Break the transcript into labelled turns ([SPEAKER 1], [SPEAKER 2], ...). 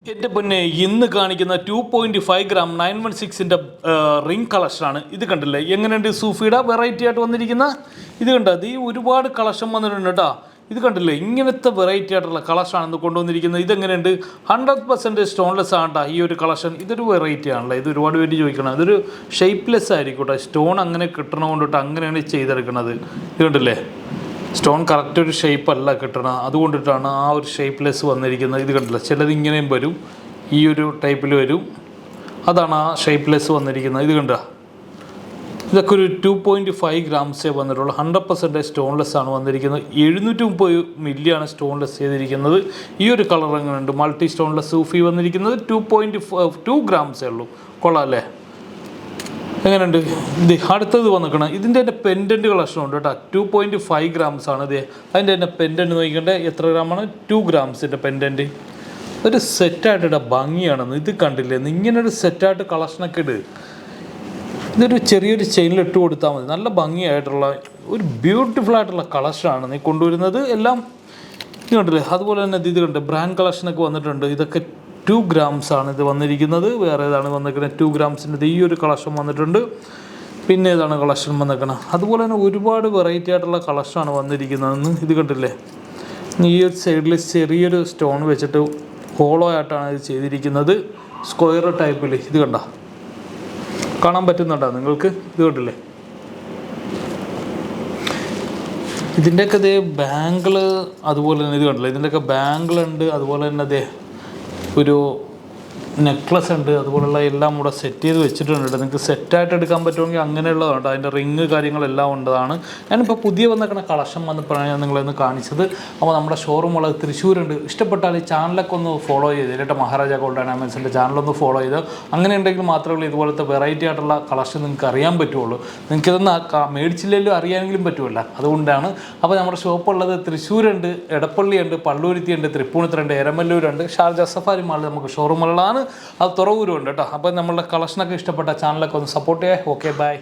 [SPEAKER 1] എൻ്റെ പൊന്നെ ഇന്ന് കാണിക്കുന്ന 2.5 ഗ്രാം 916ൻ്റെ റിംഗ് കളക്ഷനാണ്. ഇത് കണ്ടില്ലേ എങ്ങനെയുണ്ട്? സൂഫിയുടെ വെറൈറ്റി ആയിട്ട് വന്നിരിക്കുന്ന ഇത് കണ്ടോ? അത് ഈ ഒരുപാട് കളക്ഷൻ വന്നിട്ടുണ്ട് കേട്ടോ. ഇത് കണ്ടില്ലേ ഇങ്ങനത്തെ വെറൈറ്റി ആയിട്ടുള്ള കളക്ഷനാണ് ഇന്ന് കൊണ്ടുവന്നിരിക്കുന്നത്. ഇതെങ്ങനെയുണ്ട്? 100% സ്റ്റോൺലെസ് ആണ് കേട്ടോ ഈ ഒരു കളക്ഷൻ. ഇതൊരു വെറൈറ്റി ആണല്ലോ. ഇത് ഒരുപാട് പേര് ചോദിക്കണം. ഇതൊരു ഷേപ്പ്ലെസ് ആയിരിക്കും കേട്ടോ. സ്റ്റോൺ അങ്ങനെ കിട്ടണതുകൊണ്ടിട്ട് അങ്ങനെയാണ് ചെയ്തെടുക്കുന്നത്. ഇത് കണ്ടില്ലേ സ്റ്റോൺ കറക്റ്റ് ഒരു ഷേപ്പ് അല്ല കിട്ടണം, അതുകൊണ്ടിട്ടാണ് ആ ഒരു ഷേപ്പ്ലെസ് വന്നിരിക്കുന്നത്. ഇത് കണ്ടില്ല, ചിലത് ഇങ്ങനെയും വരും, ഈ ഒരു ടൈപ്പിൽ വരും, അതാണ് ആ ഷേപ്പ്ലെസ് വന്നിരിക്കുന്നത്. ഇത് കണ്ട ഇതൊക്കെ ഒരു 2.5 ഗ്രാംസേ വന്നിട്ടുള്ളൂ. 100% സ്റ്റോൺലെസ് ആണ് വന്നിരിക്കുന്നത്. 730 മില്ലിയാണ് സ്റ്റോൺലെസ് ചെയ്തിരിക്കുന്നത്. ഈ ഒരു കളർ എങ്ങനെയുണ്ട്? മൾട്ടി സ്റ്റോൺലെസ് സൂഫി വന്നിരിക്കുന്നത് 2.2 ഗ്രാംസേ ഉള്ളൂ. കൊള്ളാം അല്ലേ? എങ്ങനെയുണ്ട്? ഇത് അടുത്തത് വന്നിക്കണം. ഇതിൻ്റെ തന്നെ പെൻഡൻറ്റ് കളക്ഷൻ ഉണ്ട് കേട്ടോ. 2.5 ഗ്രാംസ് ആണ് ഇത്. അതിൻ്റെ തന്നെ പെൻഡൻറ്റ് നോക്കിക്കണ്ടേ എത്ര ഗ്രാമാണ്? 2 ഗ്രാംസിൻ്റെ പെൻഡൻറ്റ്. ഒരു സെറ്റായിട്ട് ഇടാൻ ഭംഗിയാണെന്ന്. ഇത് കണ്ടില്ലേ? ഇങ്ങനൊരു സെറ്റായിട്ട് കളക്ഷനൊക്കെ ഇട്. ഇതൊരു ചെറിയൊരു ചെയിനിൽ ഇട്ട് കൊടുത്താൽ മതി. നല്ല ഭംഗിയായിട്ടുള്ള ഒരു ബ്യൂട്ടിഫുൾ ആയിട്ടുള്ള കളക്ഷനാണ് നീ കൊണ്ടുവരുന്നത്. എല്ലാം ഇത് കണ്ടില്ലേ? അതുപോലെ തന്നെ ഇത് കണ്ട് ബ്രാൻഡ് കളക്ഷനൊക്കെ വന്നിട്ടുണ്ട്. ഇതൊക്കെ 2 ഗ്രാംസ് ആണ് ഇത് വന്നിരിക്കുന്നത്. വേറെ ഏതാണ് വന്നിരിക്കുന്നത്? 2 ഗ്രാംസിൻ്റെ ഈ ഒരു കളക്ഷൻ വന്നിട്ടുണ്ട്. പിന്നെ ഏതാണ് കളക്ഷൻ വന്നിരിക്കുന്നത്? അതുപോലെ തന്നെ ഒരുപാട് വെറൈറ്റി ആയിട്ടുള്ള കളക്ഷനാണ് വന്നിരിക്കുന്നതെന്ന്. ഇത് കണ്ടില്ലേ? ഈ ഒരു സൈഡിൽ ചെറിയൊരു സ്റ്റോൺ വെച്ചിട്ട് ഹോളോ ആയിട്ടാണ് ഇത് ചെയ്തിരിക്കുന്നത്. സ്ക്വയർ ടൈപ്പിൽ. ഇത് കണ്ട കാണാൻ പറ്റുന്നുണ്ടോ നിങ്ങൾക്ക്? ഇത് കണ്ടില്ലേ? ഇതിൻ്റെയൊക്കെ അതേ ബാങ്കിൾ, അതുപോലെ തന്നെ ഇത് കണ്ടില്ലേ? ഇതിൻ്റെയൊക്കെ ബാങ്കിളുണ്ട്. അതുപോലെ തന്നെ അതേ ഒരു നെക്ലസ് ഉണ്ട്. അതുപോലുള്ള എല്ലാം കൂടെ സെറ്റ് ചെയ്ത് വെച്ചിട്ടുണ്ട്. നിങ്ങൾക്ക് സെറ്റായിട്ട് എടുക്കാൻ പറ്റുമെങ്കിൽ അങ്ങനെയുള്ളതാണ്. അതിൻ്റെ റിങ് കാര്യങ്ങളെല്ലാം ഉണ്ടതാണ്. ഞാനിപ്പോൾ പുതിയ വന്നിരിക്കുന്ന കളക്ഷൻ വന്നപ്പോഴാണ് ഞാൻ നിങ്ങളെന്ന് കാണിച്ചത്. അപ്പോൾ നമ്മുടെ ഷോറൂം ഉള്ളത് തൃശ്ശൂരുണ്ട്. ഇഷ്ടപ്പെട്ടാൽ ഈ ചാനലൊക്കെ ഒന്ന് ഫോളോ ചെയ്ത് കേട്ടോ. മഹാരാജ ഗോൾഡ് ആൻഡ് ഡയമണ്ട്സിൻ്റെ ചാനലൊന്ന് ഫോളോ ചെയ്ത് അങ്ങനെ ഉണ്ടെങ്കിൽ മാത്രമേ ഇതുപോലത്തെ വെറൈറ്റി ആയിട്ടുള്ള കളക്ഷൻ നിങ്ങൾക്ക് അറിയാൻ പറ്റുള്ളൂ. നിങ്ങൾക്കിതൊന്ന് മേടിച്ചില്ലെങ്കിലും അറിയാനെങ്കിലും പറ്റുമല്ല. അതുകൊണ്ടാണ്. അപ്പോൾ നമ്മുടെ ഷോപ്പുള്ളത് തൃശ്ശൂരുണ്ട്, എടപ്പള്ളിയുണ്ട്, പള്ളുരുത്തിയുണ്ട്, തൃപ്പൂണിത്തുറയുണ്ട്, എരമല്ലൂരുണ്ട്, ഷാർജ സഫാരി മാളിൽ നമുക്ക് ഷോറൂമുകളാണ്. അത് തുറവൂരും ഉണ്ട് കേട്ടോ. അപ്പോൾ നമ്മളുടെ കളക്ഷനൊക്കെ ഇഷ്ടപ്പെട്ട ചാനലൊക്കെ ഒന്ന് സപ്പോർട്ട് ചെയ്യാം. Okay, by.